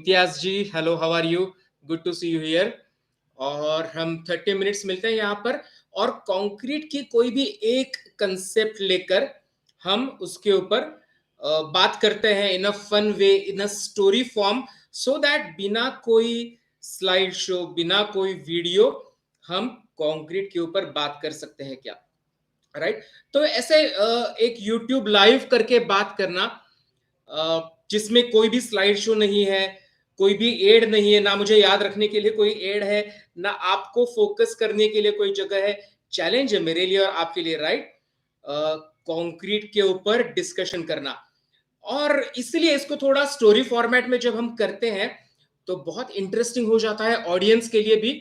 Imtiaz ji, hello, how are you? Good to see you here. और हम 30 minutes मिलते हैं यहाँ पर, और कंक्रीट की कोई भी एक कंसेप्ट लेकर हम उसके ऊपर बात करते हैं in a fun way, in a story form, so that बिना कोई स्लाइड शो, बिना कोई वीडियो, हम कंक्रीट के ऊपर बात कर सकते हैं क्या? राइट? तो ऐसे एक यूट्यूब लाइव करके बात करना, जिसमें कोई भी स्लाइड शो नहीं है, कोई भी एड नहीं है, ना मुझे याद रखने के लिए कोई एड है, ना आपको फोकस करने के लिए कोई जगह है। चैलेंज है मेरे लिए और आपके लिए, राइट? कंक्रीट के ऊपर डिस्कशन करना, और इसलिए इसको थोड़ा स्टोरी फॉर्मेट में जब हम करते हैं तो बहुत इंटरेस्टिंग हो जाता है ऑडियंस के लिए भी।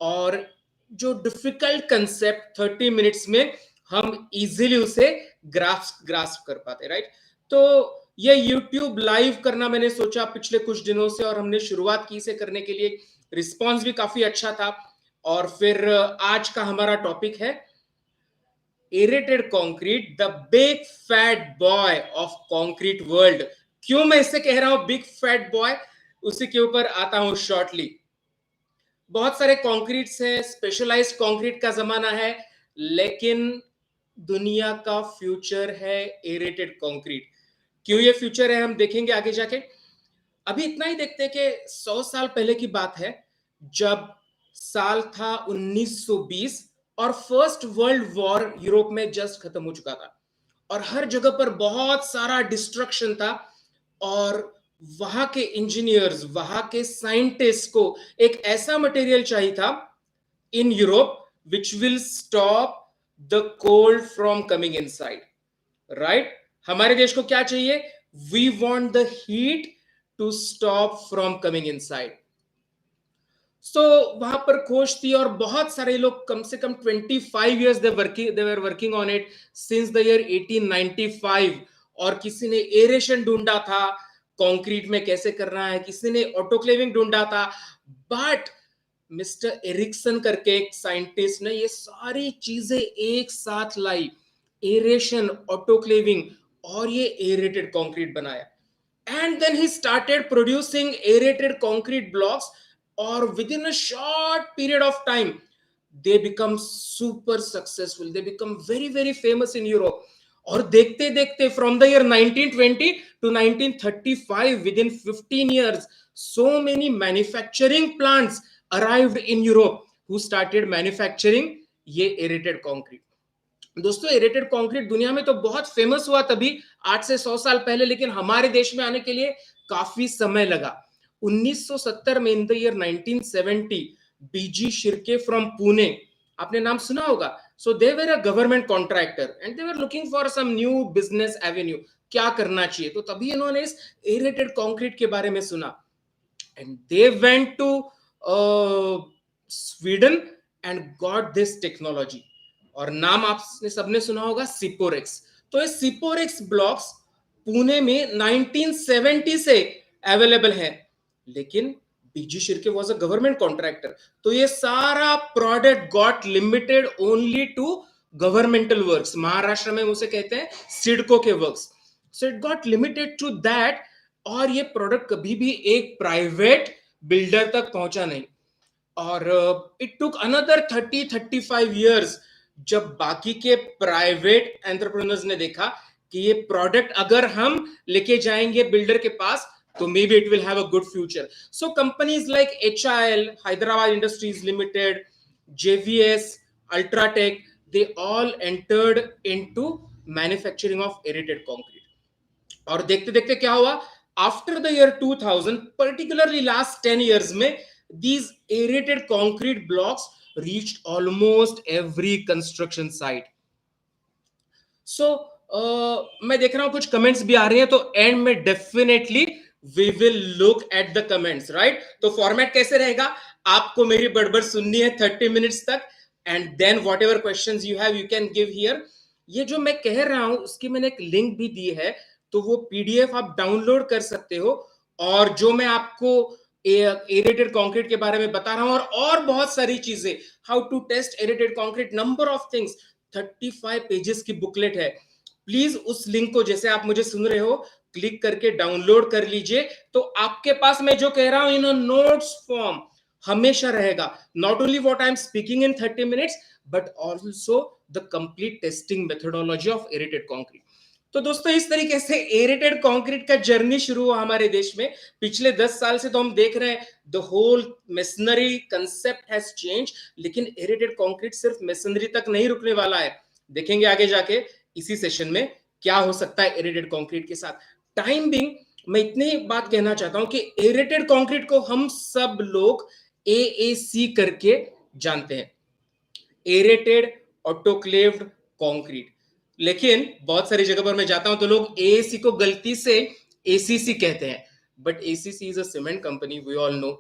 और जो डिफिकल्ट कंसेप्ट 30 मिनट्स में हम इजीली उसे ग्रास्प कर पाते, राइट? तो ये यूट्यूब लाइव करना मैंने सोचा पिछले कुछ दिनों से, और हमने शुरुआत की इसे करने के लिए, रिस्पांस भी काफी अच्छा था। और फिर आज का हमारा टॉपिक है aerated concrete, the big fat boy of concrete world. क्यों मैं इससे कह रहा हूं बिग फैट बॉय, उसी के ऊपर आता हूं शॉर्टली। बहुत सारे कंक्रीट्स हैं, स्पेशलाइज्ड कंक्रीट का जमाना है, लेकिन दुनिया का फ्यूचर है एरेटेड कंक्रीट। क्यों ये फ्यूचर है हम देखेंगे आगे जाके। अभी इतना ही देखते हैं कि 100 साल पहले की बात है, जब साल था 1920, और फर्स्ट वर्ल्ड वॉर यूरोप में जस्ट खत्म हो चुका था, और हर जगह पर बहुत सारा डिस्ट्रक्शन था। और वहां के इंजीनियर्स, वहां के साइंटिस्ट को एक ऐसा मटेरियल चाहिए था in Europe which will stop the cold from coming inside, right? हमारे देश को क्या चाहिए? We want the heat to stop from coming inside. So वहां पर खोज थी, और बहुत सारे लोग, कम से कम 25 years they were working on it since the year 1895। और किसी ने एरेशन ढूंढा था कंक्रीट में कैसे करना है, किसी ने ऑटोक्लेविंग ढूंढा था, बट मिस्टर एरिक्सन करके एक साइंटिस्ट ने ये सारी चीजें एक साथ लाई, एरेशन, ऑटोक्लेविंग, और ये एरेटेड कंक्रीट बनाया। And then he started producing aerated concrete blocks, or within a short period of time they become super successful, they become very very famous in Europe. और देखते देखते from the year 1920 to 1935, within 15 years, so many manufacturing plants arrived in Europe who started manufacturing ये aerated concrete। दोस्तों, aerated concrete दुनिया में तो बहुत famous हुआ तभी, 8 से 100 साल पहले, लेकिन हमारे देश में आने के लिए काफी समय लगा। 1970 में, in the year 1970, B G Shirke from Pune, आपने नाम सुना होगा। So they were a government contractor and they were looking for some new business avenue, क्या करना चाहिए, तो तभी इन्होंने इस एरेटेड कंक्रीट के बारे में सुना। And they went to Sweden and got this technology, और नाम आपने सबने सुना होगा, सिपोरेक्स। तो ये सिपोरेक्स ब्लॉक्स पुणे में 1970 से अवेलेबल है, लेकिन B G Shirke was a government contractor, तो ये सारा product got limited only to governmental works. Maharashtra में उसे कहते हैं सिडको के works. So it got limited to that, और ये प्रोडक्ट कभी भी एक प्राइवेट बिल्डर तक पहुंचा नहीं। और इट टुक अनदर 30-35 years, जब बाकी के प्राइवेट एंटरप्रेन्योर्स ने देखा कि ये प्रोडक्ट अगर हम लेके जाएंगे बिल्डर के पास तो may be it will have a good future. So companies like HIL, Hyderabad industries limited, JVS, UltraTech, they all entered into manufacturing of aerated concrete। और देखते देखते क्या हुआ, after the year 2000, particularly last 10 years में, these aerated concrete blocks reached almost every construction site। सो मैं देख रहा हूं कुछ कमेंट्स भी आ रहे हैं, तो एंड में definitely we will look at the comments, right? तो फॉर्मेट कैसे रहेगा, आपको मेरी बड़बड़ सुननी है 30 मिनट्स तक, and then whatever question you have you can give here. ये जो मैं कह रहा हूं उसकी मैंने एक लिंक भी दी है, तो वो PDF आप डाउनलोड कर सकते हो। और जो मैं आपको एरेटेड कंक्रीट के बारे में बता रहा हूं, और बहुत सारी चीजें, how to test aerated concrete, number of things, 35 pages की बुकलेट है। प्लीज उस लिंक को, जैसे आप मुझे सुन रहे हो, क्लिक करके डाउनलोड कर लीजिए, तो आपके पास मैं जो कह रहा हूं इन नोट्स फॉर्म हमेशा रहेगा. Not only what I am speaking in 30 minutes, but also the complete testing methodology of aerated concrete. तो दोस्तों इस तरीके से एरेटेड कंक्रीट का जर्नी शुरू हुआ हमारे देश में. पिछले 10 साल से तो हम देख रहे हैं the whole masonry concept has change, लेकिन एरेटेड कंक्रीट सिर्फ मेसनरी तक नहीं रुकने वाला है. देखेंगे आगे जाके इसी सेशन में क्या हो सकता है एरेटेड कंक्रीट के साथ. टाइम बिंग मैं इतनी बात कहना चाहता हूं कि एरेटेड कंक्रीट को हम सब लोग एएसी करके जानते हैं, एरेटेड ऑटोक्लेव्ड कंक्रीट. लेकिन बहुत सारी जगह पर मैं जाता हूं तो लोग एएसी को गलती से एसीसी कहते हैं, but ACC is a cement company, we all know.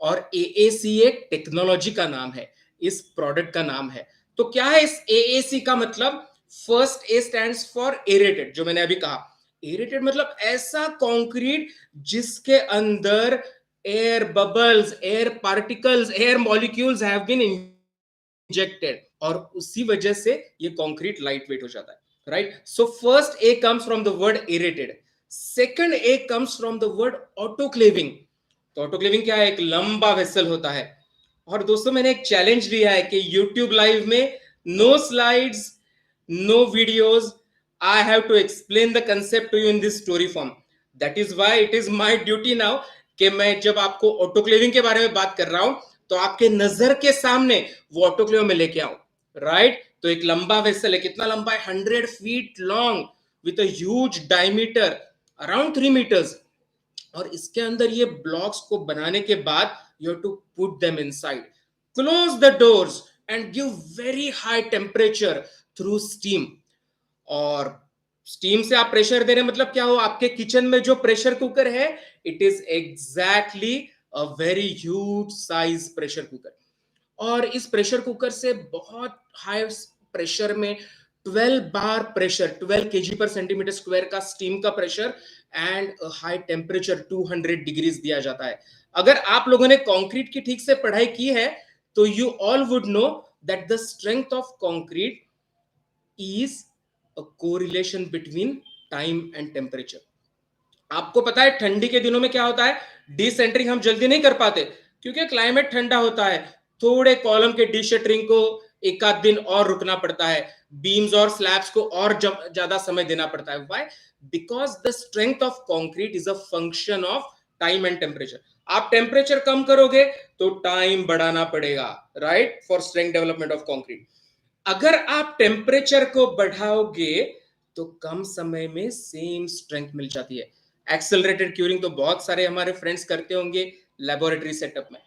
और एएसी एक टेक्नोलॉजी का नाम है, इस प्रोडक्ट का नाम है. तो क्या है इस एएसी का मतलब? First A stands for aerated, जो मैंने अभी कहा. एरेटेड मतलब ऐसा कंक्रीट जिसके अंदर air bubbles, air particles, air molecules have been injected, और उसी वजह से ये कंक्रीट लाइट वेट हो जाता है. Right. So first A comes from the word aerated. Second A comes from the word autoclaving. तो ऑटोक्लेविंग क्या है? एक लंबा वेसल होता है. और दोस्तों मैंने एक चैलेंज लिया है कि YouTube लाइव में no slides, no videos, I have to explain the concept to you in this story form. That is why it is my duty now कि मैं जब आपको ऑटोक्लेविंग के बारे में बात कर रहा हूं तो आपके नजर के सामने वो ऑटोक्लेव में लेके आऊं. राइट. तो एक लंबा वेसल है. कितना लंबा है? 100 feet long with a huge diameter around 3 meters. और इसके अंदर ये ब्लॉक्स को बनाने के बाद you have to put them inside, close the doors and give very high temperature through steam. और स्टीम से आप प्रेशर दे रहे हैं, मतलब क्या हो? आपके किचन में जो प्रेशर कुकर है, it is exactly a very huge size pressure cooker. और इस प्रेशर कुकर से बहुत हाई प्रेशर में 12 बार प्रेशर, 12 kg पर सेंटीमीटर स्क्वायर का स्टीम का pressure and high temperature 200 degrees दिया जाता है. अगर आप लोगों ने कंक्रीट की ठीक से पढ़ाई की है तो you all would know that the strength of concrete is a correlation between time and temperature. आपको पता है ठंडी के दिनों में क्या होता है? डिसेंटरिंग हम जल्दी नहीं कर पाते क्योंकि क्लाइमेट ठंडा होता है. थोड़े कॉलम के डिशटरिंग को एक आध दिन और रुकना पड़ता है, बीम्स और स्लैब्स को और ज्यादा समय देना पड़ता है. Why? Because the strength of concrete is a function of time and temperature. आप टेम्परेचर कम करोगे तो टाइम बढ़ाना पड़ेगा, right, for strength development of concrete. अगर आप टेम्परेचर को बढ़ाओगे तो कम समय में सेम स्ट्रेंथ मिल जाती है. एक्सेलरेटेड क्यूरिंग तो बहुत सारे हमारे फ्रेंड्स करते होंगे लेबोरेटरी सेटअप में.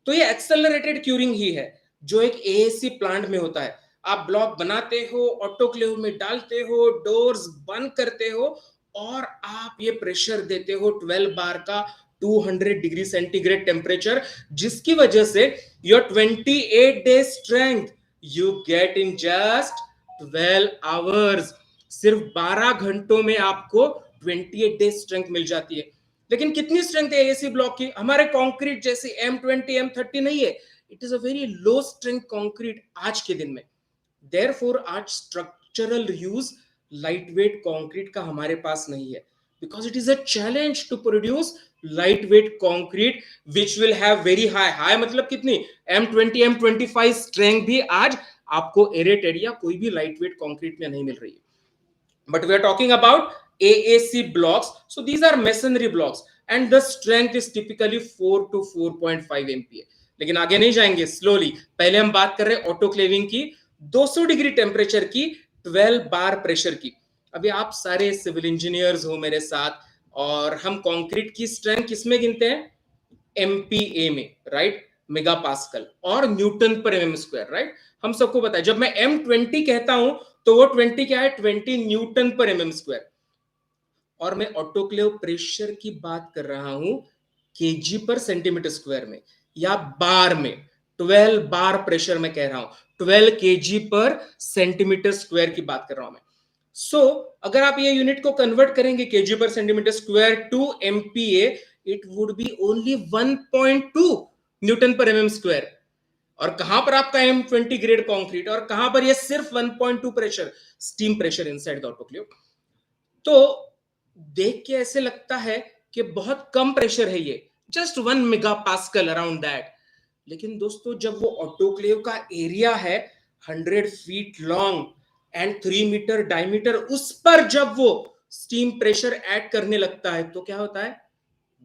तो ये एक्सेलरेटेड क्यूरिंग ही है जो एक एएसी प्लांट में होता है. आप ब्लॉक बनाते हो, ऑटोक्लेव में डालते हो, डोर्स बंद करते हो, और आप ये प्रेशर देते हो 12 बार का 200 डिग्री सेंटीग्रेड टेम्परेचर, जिसकी वजह से your 28 days strength you get in just 12 hours. सिर्फ 12 घंटों में आपको 28 डेज स्ट्रेंथ मिल जाती है. लेकिन कितनी स्ट्रेंथ है एसी ब्लॉक की? हमारे कंक्रीट जैसी M20 M30 नहीं है. It is a very low strength concrete आज के दिन में. देयरफॉर आज structural use light weight concrete का हमारे पास नहीं है, because it is a challenge to produce light weight concrete which will have very high, high मतलब कितनी? M20 M25 स्ट्रेंथ भी आज आपको एरेटेड या कोई भी लाइट वेट कंक्रीट में नहीं मिल रही है. But we are talking about AAC blocks. So these are masonry blocks and the strength is typically 4 to 4.5 MPa. लेकिन आगे नहीं जाएंगे, स्लोली. पहले हम बात कर रहे हैं ऑटोक्लेविंग की, 200 डिग्री टेम्परेचर की, 12 बार प्रेशर की. अभी आप सारे सिविल इंजीनियर्स हो मेरे साथ, और हम कंक्रीट की स्ट्रेंथ किसमें गिनते हैं? एमपीए में, राइट, मेगा पास्कल और Newton per mm square, right. हम सबको पता है जब मैं M20 कहता हूं तो वो 20 क्या है? 20 न्यूटन पर एमएम स्क्वायर. और मैं ऑटोक्लेव प्रेशर की बात कर रहा हूं केजी पर सेंटीमीटर स्क्वायर में या बार में. 12 बार प्रेशर में कह रहा हूं, 12 केजी पर सेंटीमीटर स्क्वायर की बात कर रहा हूं मैं. सो अगर आप ये यूनिट को कन्वर्ट करेंगे kg per centimetre square to MPa, it would be only 1.2 newton per mm square. और कहां पर आपका M20 ग्रेड कंक्रीट, और कहां पर ये सिर्फ 1.2 pressure, steam pressure inside the autoclave. तो देख के ऐसे लगता है कि बहुत कम प्रेशर है ये, just 1 mega pascal around that. लेकिन दोस्तों जब वो ऑटोक्लेव का एरिया है 100 feet long and 3 metre diameter, उस पर जब वो स्टीम प्रेशर ऐड करने लगता है तो क्या होता है,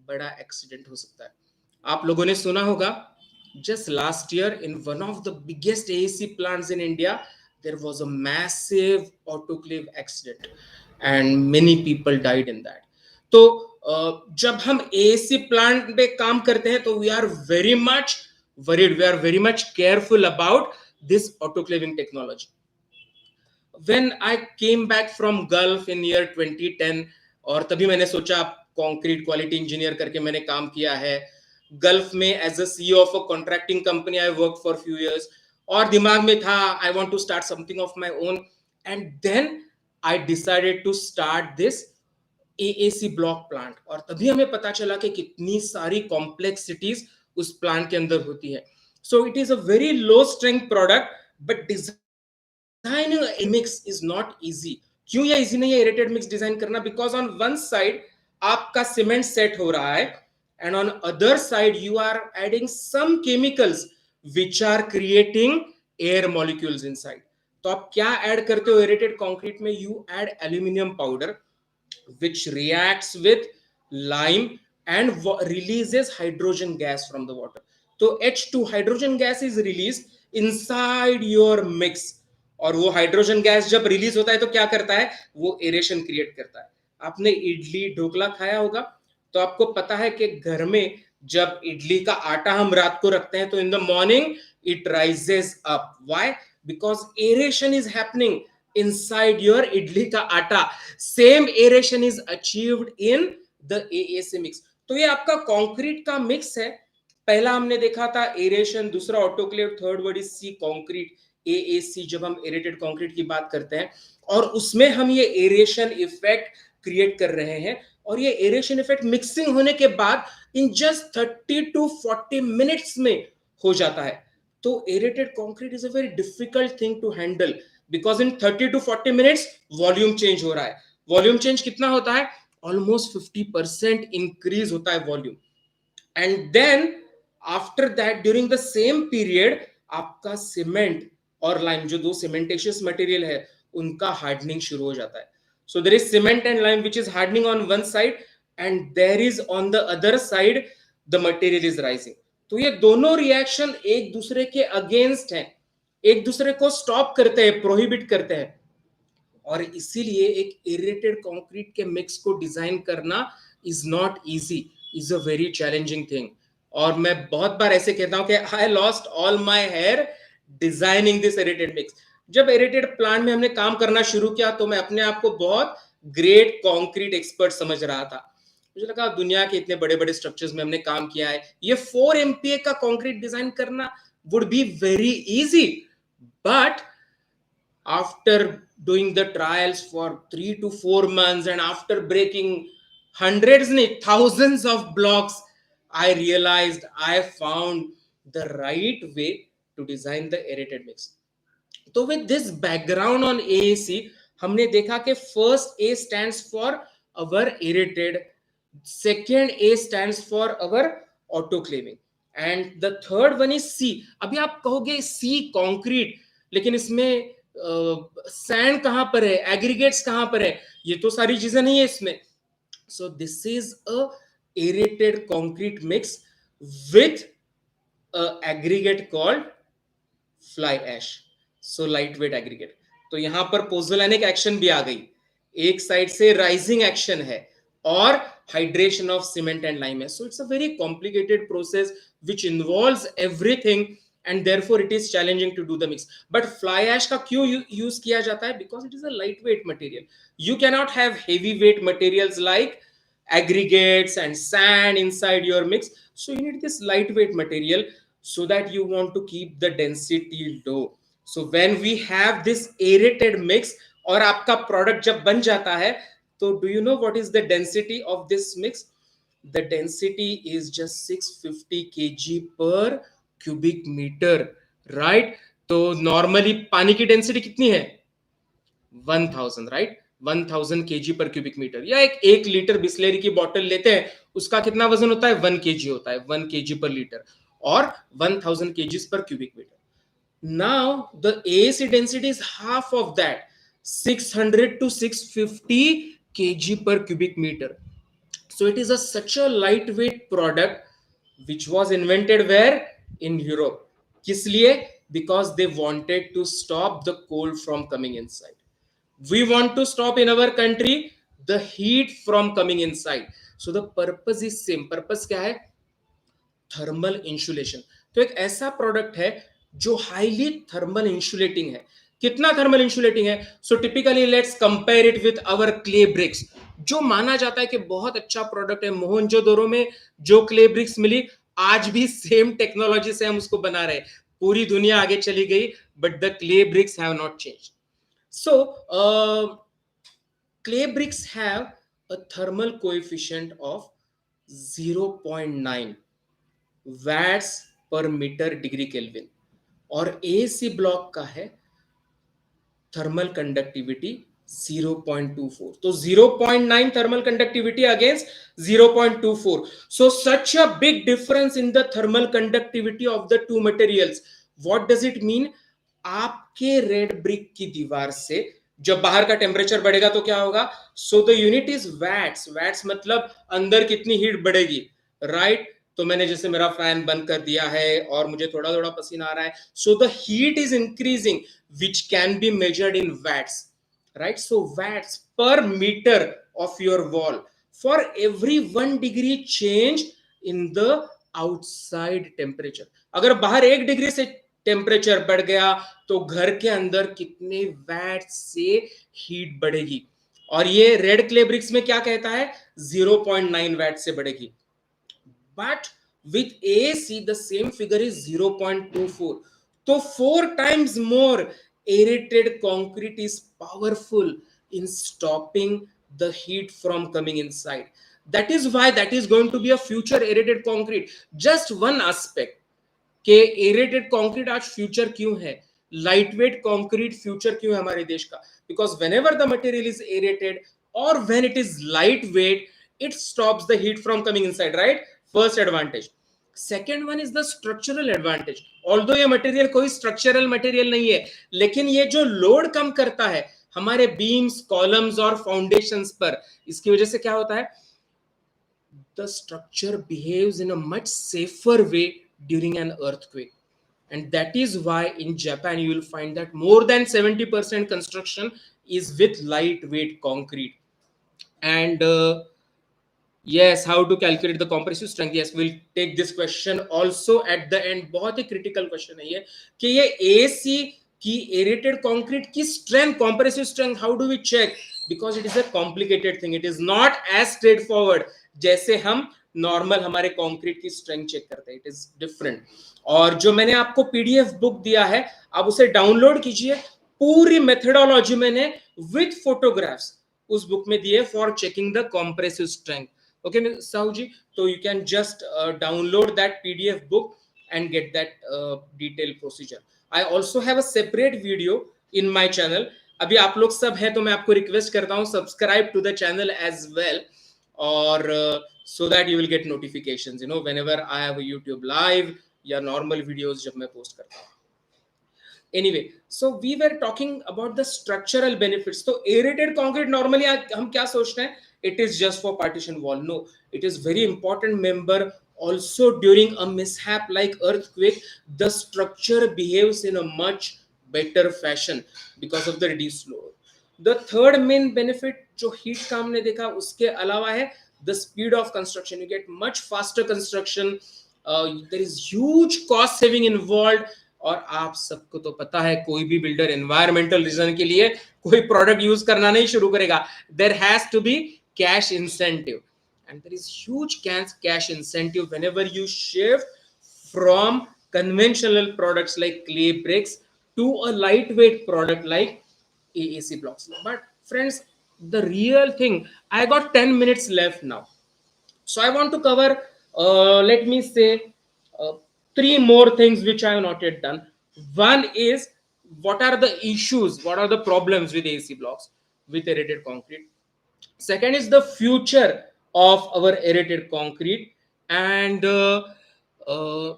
बड़ा एक्सीडेंट हो सकता है। आप लोगों ने सुना होगा, just last year in one of the biggest AEC plants in India, there was a massive autoclave accident and many people died in that. तो जब हम AEC प्लांट पे काम करते हैं तो we are very much worried, we are very much careful about this autoclaving technology. When I came back from Gulf in year 2010, और तभी मैंने सोचा कंक्रीट क्वालिटी इंजीनियर करके मैंने काम किया है गल्फ में as a CEO of a contracting company, I work for few years, और दिमाग में था I want to start something of my own, and then I decided to start this AAC block plant. और तभी हमें पता चला कि कितनी सारी कॉम्प्लेक्सिटीज उस प्लांट के अंदर होती है। So it is a very low strength product, but designing a mix is not easy. क्यों ये इजी नहीं है एरेटेड मिक्स डिजाइन करना? बिकॉज ऑन वन साइड आपका सीमेंट सेट हो रहा है and on other side you are adding some chemicals which are creating air molecules inside. तो आप क्या ऐड करते हो एरेटेड कंक्रीट में? You add aluminium powder which reacts with lime and releases hydrogen gas from the water. तो H2 hydrogen gas is released inside your mix, और वो hydrogen gas जब रिलीज होता है तो क्या करता है, वो एरेशन क्रिएट करता है। आपने इडली ढोकला खाया होगा तो आपको पता है कि घर में जब इडली का आटा हम रात को रखते हैं तो in the morning it rises up. Why? Because aeration is happening inside your idli का आटा। Same aeration is achieved in the AAC mix. तो ये आपका कंक्रीट का मिक्स है। पहला हमने देखा था एरेशन, दूसरा autoclave, third word is C concrete, AAC जब हम एरेटेड कंक्रीट की बात करते हैं, और उसमें हम ये एरेशन इफेक्ट क्रिएट कर रहे हैं। और ये एरेशन इफेक्ट मिक्सिंग होने के बाद इन जस्ट 30 to 40 मिनट्स में हो जाता है। तो aerated concrete is a very difficult thing to handle because in 30 to 40 minutes volume change हो रहा है। वॉल्यूम चेंज कितना होता है? ऑलमोस्ट 50% इंक्रीज होता है volume. And then after that during the same period आपका सीमेंट और लाइम, जो दो सीमेंटेशियस मटेरियल है, उनका हार्डनिंग शुरू हो जाता है। So there is cement and lime which is hardening on one side and there is on the other side the material is rising. तो ये दोनों रिएक्शन एक दूसरे के अगेंस्ट हैं, एक दूसरे को स्टॉप करते हैं, प्रोहिबिट करते हैं। और इसीलिए एक एरेटेड कंक्रीट के मिक्स को डिजाइन करना is not easy, is a very challenging thing. और मैं बहुत बार ऐसे कहता हूं कि I lost all my hair designing this aerated mix. जब एरेटेड प्लांट में हमने काम करना शुरू किया तो मैं अपने आप को बहुत ग्रेट कंक्रीट एक्सपर्ट समझ रहा था। मुझे लगा दुनिया के इतने बड़े बड़े स्ट्रक्चर्स में हमने काम किया है, ये 4 MPa का कंक्रीट डिजाइन करना would be very easy. But after doing the trials for 3 to 4 months and after breaking hundreds and thousands of blocks, I realized I found the right way to design the aerated mix. तो with this background on AAC, हमने देखा कि first A stands for our aerated, second A stands for our autoclaving, and the third one is C. अभी आप कहोगे C concrete, लेकिन इसमें sand कहां पर है, एग्रीगेट्स कहां पर है? ये तो सारी चीजें नहीं है इसमें। So this is a aerated concrete mix with aggregate called fly ash, so light weight aggregate. तो यहां पर पोजोलैनिक एक्शन भी आ गई, एक साइड से राइजिंग एक्शन है और hydration of cement and lime है। So it's a very complicated process which involves everything and therefore it is challenging to do the mix. But fly ash का क्यों यूज किया जाता है? Because it is a lightweight material. You cannot have heavyweight materials like aggregates and sand inside your mix, so you need this lightweight material so that you want to keep the density low. So when we have this aerated mix और आपका product जब बन जाता है, तो do you know what is the density of this mix? The density is just 650 kg per cubic metre, right? तो normally पानी की डेंसिटी कितनी है? 1000, right? 1000 kg per cubic metre, या एक लीटर बिस्लेरी की बोतल लेते हैं, उसका कितना वजन होता है, 1 kg होता है, 1 kg पर लीटर, और 1000 kg per cubic metre. Now the AC density is half of that, 600 to 650 kg per cubic meter. So it is such a lightweight product which was invented where? In Europe. किस लिए? Because they wanted to stop the cold from coming inside. We want to stop in our country the heat from coming inside. So the purpose is same. Purpose क्या है? Thermal insulation. तो एक ऐसा product है जो highly thermal insulating है. कितना thermal insulating है? So typically let's compare it with our clay bricks, जो माना जाता है कि बहुत अच्छा प्रोडक्ट है. मोहनजोदड़ो में जो क्ले ब्रिक्स मिली, आज भी सेम टेक्नोलॉजी से हम उसको बना रहे हैं. पूरी दुनिया आगे चली गई, but the clay bricks have not change. So clay bricks have a thermal coefficient of 0.9 watts per metre degree Kelvin, और एसी ब्लॉक का है थर्मल कंडक्टिविटी 0.24. तो 0.9 thermal conductivity against 0.24. So such a big difference in the thermal conductivity of the two materials. What does it mean? आपके red brick की दीवार से जब बाहर का टेम्परेचर बढ़ेगा तो क्या होगा? So the unit is watts. Watts मतलब अंदर कितनी हीट बढ़ेगी, राइट? तो मैंने जैसे मेरा फैन बंद कर दिया है और मुझे थोड़ा थोड़ा पसीना आ रहा है, so the heat is increasing which can be measured in watts, right? So watts per meter of your wall for every 1 degree change in the outside temperature. अगर बाहर 1 डिग्री से टेम्परेचर बढ़ गया तो घर के अंदर कितने वैट से हीट बढ़ेगी. और ये रेड क्ले ब्रिक्स में क्या कहता है? 0.9 वैट से बढ़ेगी. But with AC the same figure is 0.24. So 4 times more aerated concrete is powerful in stopping the heat from coming inside. That is why that is going to be a future aerated concrete. Just one aspect कि aerated concrete आज future क्यों है, lightweight concrete future क्यों है हमारे देश का? Because whenever the material is aerated और when it is lightweight, it stops the heat from coming inside, right? First advantage. Second one is the structural advantage. Although ये material कोई structural material नहीं है, लेकिन ये जो लोड कम करता है हमारे बीम्स, कॉलम्स और फाउंडेशंस पर, इसकी वजह से क्या होता है? The structure behaves in a much safer way during an earthquake. And that is why in Japan you will find that more than 70% construction is with lightweight concrete. And yes, how to calculate the compressive strength? Yes, we'll take this question also at the end. बहुत ही critical question है ये कि ये AC की aerated concrete की strength, compressive strength, how do we check? Because it is a complicated thing. It is not as straightforward जैसे हम normal हमारे कंक्रीट की स्ट्रेंथ चेक करते हैं. It is different. और जो मैंने आपको पीडीएफ बुक दिया है, आप उसे डाउनलोड कीजिए. पूरी मेथडोलॉजी मैंने विद फोटोग्राफ्स उस बुक में दिए for checking the compressive strength. Okay, Sahu ji, so you can just download that PDF book and get that detailed procedure. I also have a separate video in my channel. अभी आप लोग सब हैं तो मैं आपको रिक्वेस्ट करता हूँ subscribe to the channel as well, और so that you will get notifications, you know, whenever I have a YouTube live या normal videos जब मैं post करता हूँ. Anyway, so we were talking about the structural benefits. तो aerated concrete normally हम क्या सोचते हैं? It is just for partition wall. No, it is very important member. Also during a mishap like earthquake, the structure behaves in a much better fashion because of the reduced load. The third main benefit जो heat का हमने देखा, उसके अलावा है the speed of construction. You get much faster construction. There is huge cost saving involved. और आप सबको तो पता है कोई भी बिल्डर एनवायरमेंटल रीजन के लिए कोई प्रोडक्ट यूज करना नहीं शुरू करेगा. There has to be cash incentive, and there is huge cash incentive whenever you shift from conventional products like clay bricks to a lightweight product like AAC blocks. But friends, the real thing, I got 10 minutes left now, so I want to cover let me say uh, 3 more things which I have not yet done. One is what are the issues, what are the problems with AC blocks. with aerated concrete. Second is the future of our aerated concrete. And uh,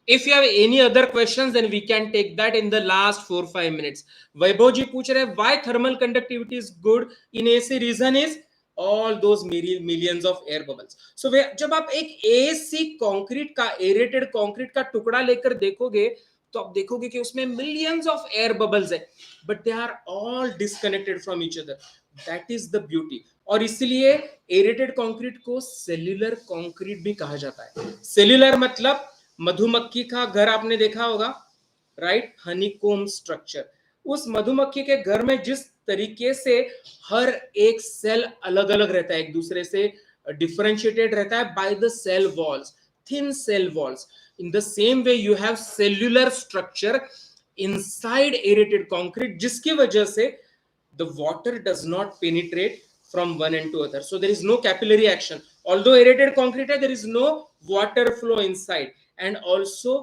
if you have any other questions, then we can take that in the last 4-5 minutes. Vaibhav ji पूछ रहे हैं why thermal conductivity is good in AC. Reason is all those millions of air bubbles. So जब आप एक AC concrete का aerated concrete का टुकड़ा लेकर देखोगे तो आप देखोगे कि उसमें millions of air bubbles है, but they are all disconnected from each other. That is the beauty. और इसलिए aerated concrete को cellular concrete भी कहा जाता है. Cellular मतलब मधुमक्खी का घर आपने देखा होगा, राइट, हनीकोम स्ट्रक्चर. उस मधुमक्खी के घर में जिस तरीके से हर एक सेल अलग अलग रहता है, एक दूसरे से डिफरेंशिएटेड रहता है by the cell walls, thin cell walls. In the same way you have cellular structure inside aerated concrete, जिसकी वजह से the water does not penetrate from one end to other. So there is no capillary action. Although aerated concrete, there is no water flow inside, and also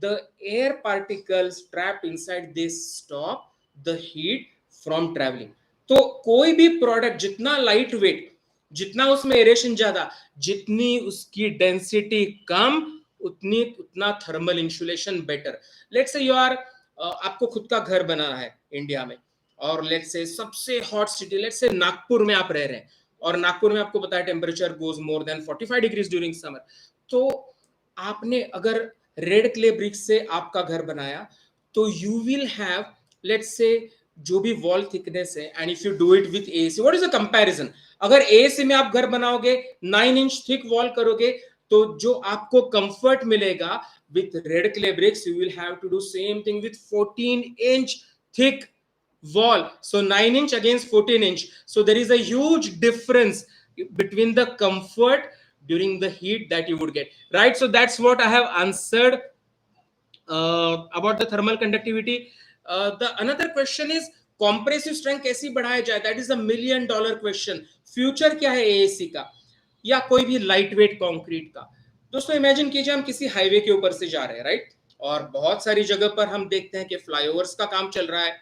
the air particles trapped inside, they stop the heat from traveling. तो कोई भी product जितना light weight, जितना उसमें aeration ज्यादा, जितनी उसकी density कम, उतना thermal insulation better. Let's say you are, आपको खुद का घर बनाना है इंडिया में, और लेट्स से सबसे hot city, let's say Nagpur में आप रह रहे हैं, और नागपुर में आपको पता है temperature goes more than 45 degrees during summer. तो आपने अगर रेड क्ले ब्रिक से आपका घर बनाया तो you will have, let's say जो भी वॉल थिकनेस है, and if you do it with AC, what is the comparison. अगर एसी में आप घर बनाओगे, 9 इंच थिक वॉल करोगे, तो जो आपको कंफर्ट मिलेगा with red clay bricks, you will have to do same thing with 14 inch thick wall. So 9 inch against 14 inch. So there is a huge difference between the comfort during the heat that you would get, right? So that's what I have answered about the thermal conductivity. The another question is compressive strength कैसी बढ़ाया जाए. That is a $1 million question. Future क्या है AAC का या कोई भी light weight concrete का. दोस्तों इमेजिन कीजिए हम किसी हाईवे के ऊपर से जा रहे हैं, राइट, और बहुत सारी जगह पर हम देखते हैं कि फ्लाईओवर्स का काम चल रहा है,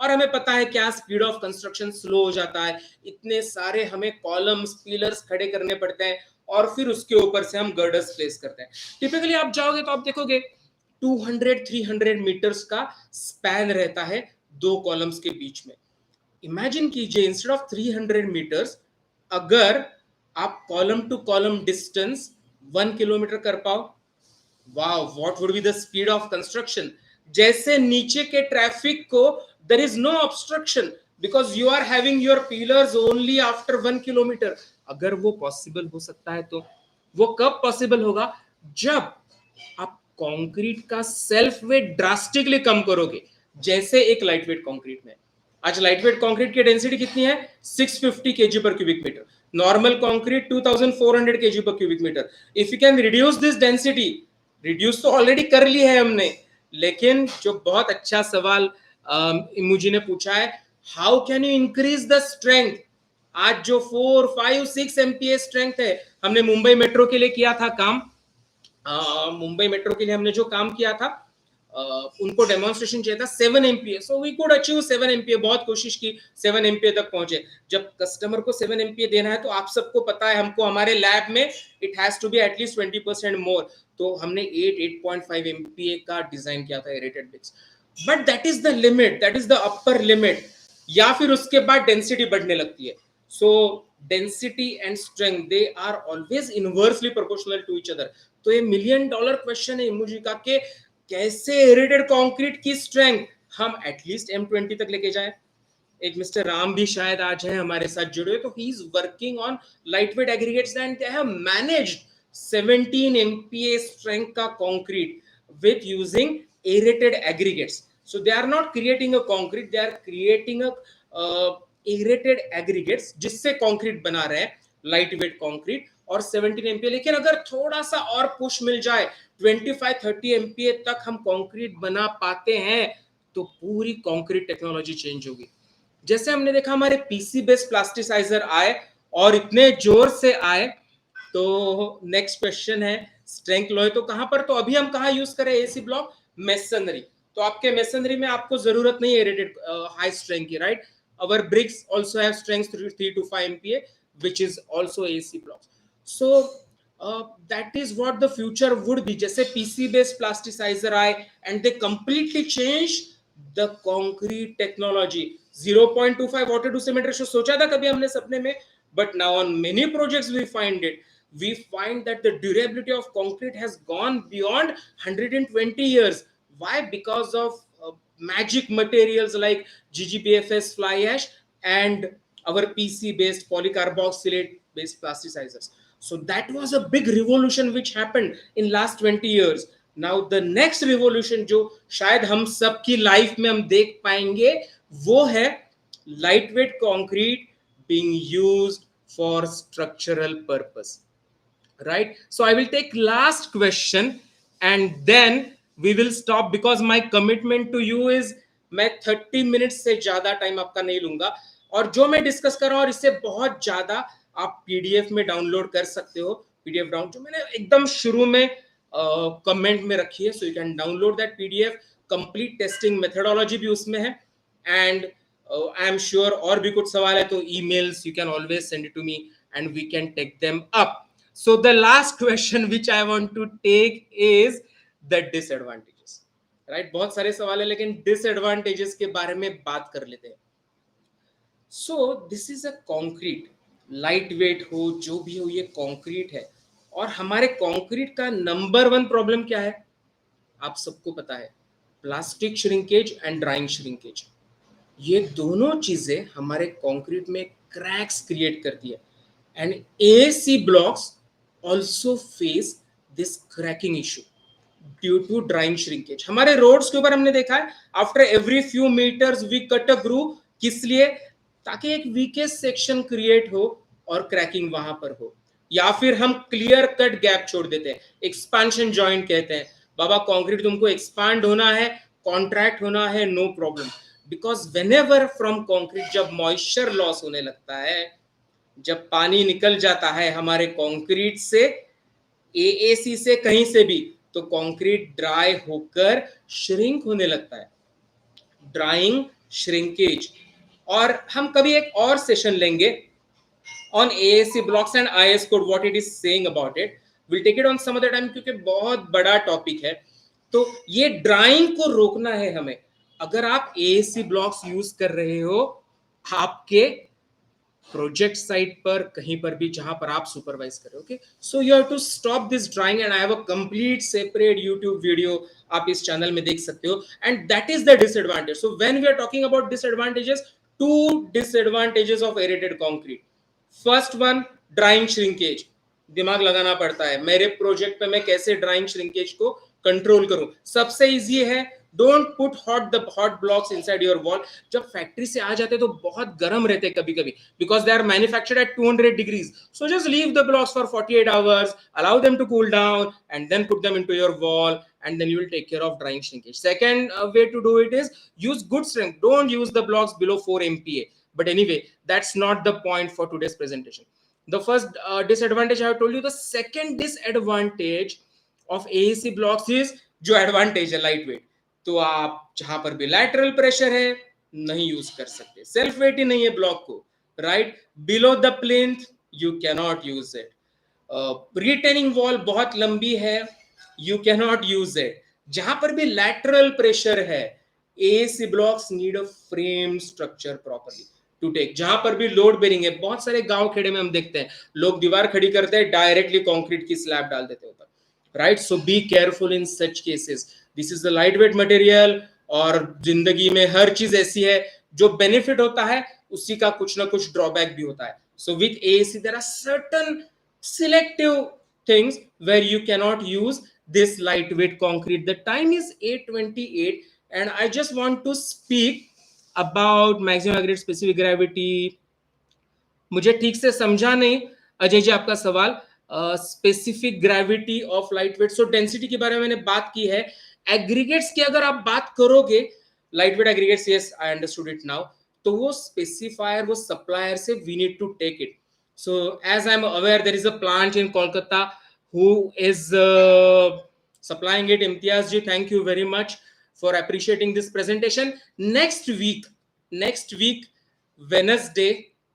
और हमें पता है क्या स्पीड ऑफ कंस्ट्रक्शन स्लो हो जाता है, इतने सारे हमें कॉलम्स पिलर्स खड़े करने पड़ते हैं, और फिर उसके ऊपर से हम गर्डर्स प्लेस करते हैं. टिपिकली आप जाओगे तो आप देखोगे 200-300 मीटर्स का स्पैन रहता है दो कॉलम्स के बीच में. इमेजिन कीजिए इंस्टेड ऑफ 300 मीटर्स, अगर आप column two column distance 1 kilometre कर पाओ, wow, what would be the speed of construction. जैसे नीचे के ट्रैफिक को there is no obstruction because you are having your pillars only after 1 kilometre. अगर वो पॉसिबल हो सकता है तो वो कब पॉसिबल होगा, जब आप कंक्रीट का सेल्फ वेट ड्रास्टिकली कम करोगे, जैसे एक लाइट वेट कंक्रीट में. आज लाइट वेट कंक्रीट की डेंसिटी कितनी है, 650 kg per cubic meter. Normal concrete 2400 kg per cubic meter. If you can reduce this density, reduce तो ऑलरेडी कर ली है हमने, लेकिन जो बहुत अच्छा सवाल इमूजी ने पूछा है, how can you increase the strength. आज जो 4, 5, 6 MPa स्ट्रेंथ है, हमने मुंबई मेट्रो के लिए किया था काम. मुंबई मेट्रो के लिए हमने जो काम किया था, उनको डेमोन्स्ट्रेशन चाहिए था 7 MPa. So we could achieve 7 MPa. बहुत कोशिश की 7 MPa तक पहुंचे. जब कस्टमर को 7 MPa देना है तो आप सबको पता है, हमको हमारे लैब में it has to be at least 20% more. तो हमने 8.5 MPa का डिजाइन किया था aerated bricks. But that is the limit, that is the upper limit. या फिर उसके बाद डेंसिटी बढ़ने लगती है. So density and strength, they are always inversely proportional to each other. तो ये $1 million क्वेश्चन है इमूजी का, कि कैसे एरेटेड कंक्रीट की स्ट्रेंथ हम एटलीस्ट M20 तक लेके जाए. एक मिस्टर राम भी शायद आज है हमारे साथ जुड़े, तो he is working on lightweight aggregates and they have managed 17 MPa strength का concrete with using aerated aggregates. So they are not creating a concrete, they are creating a aerated aggregates जिससे concrete बना रहे हैं, lightweight concrete और 17 MPa. लेकिन अगर थोड़ा सा और पुश मिल जाए, 25-30 MPa तक हम concrete बना पाते हैं, तो पूरी concrete टेक्नोलॉजी चेंज होगी. जैसे हमने देखा हमारे पीसी बेस्ड प्लास्टिसाइजर आए और इतने जोर से आए. तो नेक्स्ट क्वेश्चन है स्ट्रेंथ लॉय तो कहां पर, तो अभी हम कहां यूज करें एसी ब्लॉक, मेसनरी. तो आपके मेसनरी में आपको जरूरत नहीं है एरेटेड हाई स्ट्रेंथ की, right. Our bricks also have strength 3 to 5 MPa, which is also AC blocks. So that is what the future would be. जैसे PC based plasticizer आए and they completely changed the concrete technology. 0.25 water to cement ratio सोचा था कभी हमने सपने में, but now on many projects we find it. We find that the durability of concrete has gone beyond 120 years. Why? Because of magic materials like GGBFS fly ash and our PC based polycarboxylate based plasticizers. So that was a big revolution which happened in last 20 years. Now the next revolution जो शायद हम सब की life में हम देख पाएंगे वो है lightweight concrete being used for structural purpose. Right? So I will take last question and then we will stop because my commitment to you is मैं 30 मिनट्स से ज्यादा टाइम आपका नहीं लूंगा और जो मैं डिस्कस कर रहा हूं और इससे बहुत ज्यादा आप पीडीएफ में डाउनलोड कर सकते हो. पीडीएफ डाउन जो मैंने एकदम शुरू में कमेंट में रखी है, so you can download that PDF. Complete testing methodology भी उसमें है एंड आई एम श्योर और भी कुछ सवाल है तो emails you can always send it to me and we can take them up. So the last question which I want to take is the disadvantages. Right? बहुत सारे सवाल है लेकिन disadvantages के बारे में बात कर लेते हैं. So this is a concrete, lightweight हो जो भी हो ये concrete है और हमारे concrete का number 1 problem क्या है? आप सबको पता है, plastic shrinkage and drying shrinkage. ये दोनों चीजें हमारे कंक्रीट में क्रैक्स क्रिएट करती है and AC blocks also face this cracking issue due to drying shrinkage. हमारे रोड्स के ऊपर हमने देखा है after every few metres we cut a groove. किस लिए? ताकि एक वीकेस्ट सेक्शन क्रिएट हो और क्रैकिंग वहां पर हो. या फिर हम क्लियर कट गैप छोड़ देते हैं, एक्सपांशन जॉइंट कहते हैं. बाबा कंक्रीट तुमको एक्सपांड होना है, कॉन्ट्रैक्ट होना है, no problem. Because whenever from concrete जब मॉइस्चर लॉस होने लगता है, जब पानी निकल जाता है हमारे कंक्रीट से, एएसी से, कहीं से भी, तो कंक्रीट ड्राई होकर श्रिंक होने लगता है. Drying shrinkage. और हम कभी एक और सेशन लेंगे on AAC blocks and IS code, what it is saying about it. Will take it on some other time क्योंकि बहुत बड़ा टॉपिक है. तो ये ड्राइंग को रोकना है हमें. अगर आप एएसी ब्लॉक्स यूज कर रहे हो आपके प्रोजेक्ट साइट पर, कहीं पर भी जहां पर आप सुपरवाइज कर रहे हो, okay, so you have to stop this drying and I have a complete separate YouTube video आप इस चैनल में देख सकते हो and that is the disadvantage. So when we are talking about disadvantages, two disadvantages of aerated concrete. First one, drying shrinkage. दिमाग लगाना पड़ता है मेरे प्रोजेक्ट पे मैं कैसे ड्राइंग श्रिंकेज को कंट्रोल करूं. सबसे इजी है, don't put hot blocks inside your wall. जब फैक्ट्री से आ जाते तो बहुत गर्म रहते कभी कभी because they are manufactured at 200 degrees. So just leave the blocks for 48 hours, allow them to cool down and then put them into your wall and then you will take care of drying shrinkage. Second way to do it is use good strength. Don't use the blocks below 4 MPa. But anyway, that's not the point for today's presentation. The first disadvantage I have told you. The second disadvantage of AEC blocks is जो advantage है light weight. तो आप जहां पर भी lateral pressure है नहीं use कर सकते, सेल्फ वेट ही नहीं है ब्लॉक को, right. Below the plinth you can not use it. Retaining wall बहुत लंबी है, you can not use it. जहां पर भी लैटरल प्रेशर है, AC blocks need a frame structure properly to take. जहां पर भी लोड बेरिंग है, बहुत सारे गांव खेड़े में हम देखते हैं लोग दीवार खड़ी करते हैं, डायरेक्टली कंक्रीट की स्लैब डाल देते हैं ऊपर, right. So be careful in such cases. This is the light weight material. और जिंदगी में हर चीज ऐसी है, जो बेनिफिट होता है उसी का कुछ ना कुछ ड्रॉबैक भी होता है. So with AC there are certain selective things where you cannot use this lightweight concrete. The time is 8:28 and I just want to speak about maximum aggregate specific gravity. मुझे ठीक से समझा नहीं अजय जी आपका सवाल. Specific gravity of light weight. So density के बारे में मैंने बात की है. एग्रीगेट्स की अगर आप बात करोगे, light weight aggregates, yes I understood it now, तो वो स्पेसिफायर, वो सप्लायर से we need to take it. So as I am aware there is a plant in Kolkata who is supplying it. Imtiaz ji, thank you very much for appreciating this presentation. Next week Wednesday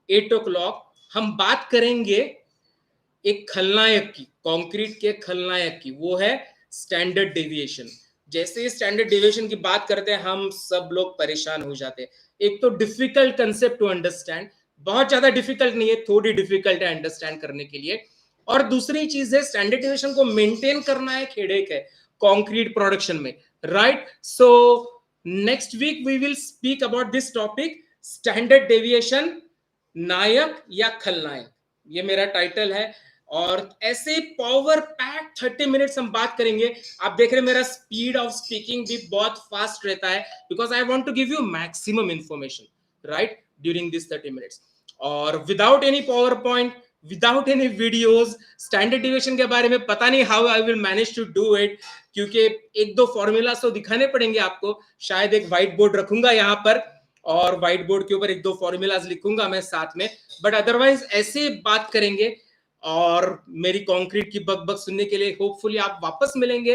8 o'clock हम बात करेंगे एक खलनायक की, concrete के खलनायक की, वो है स्टैंडर्ड डेविएशन। जैसे ही स्टैंडर्ड डेविएशन की बात करते हैं हम सब लोग परेशान हो जाते हैं। एक तो डिफिकल्ट कंसेप्ट टू अंडरस्टैंड, बहुत ज्यादा डिफिकल्ट नहीं है, थोड़ी डिफिकल्ट है अंडरस्टैंड करने के लिए। और दूसरी चीज है स्टैंडर्ड डेविएशन को मेंटेन करना एक हेडेक है कंक्रीट प्रोडक्शन में, right? So next week we will speak about this topic, standard deviation, नायक या खलनायक, ये मेरा टाइटल है। और ऐसे पावर पैक 30 मिनट्स हम बात करेंगे। आप देख रहे हैं मेरा स्पीड ऑफ स्पीकिंग भी बहुत फास्ट रहता है, because I want to give you maximum information right during this 30 minutes. और without any PowerPoint, without any videos, standard deviation के बारे में पता नहीं how I will manage to do it, क्योंकि एक दो फॉर्मूला तो दिखाने पड़ेंगे आपको। शायद एक व्हाइट बोर्ड रखूंगा यहाँ पर और व्हाइट बोर्ड के ऊपर एक दो फॉर्मूलाज लिखूंगा मैं साथ में, बट अदरवाइज ऐसे बात करेंगे। और मेरी कंक्रीट की बक बक सुनने के लिए होपफुली आप वापस मिलेंगे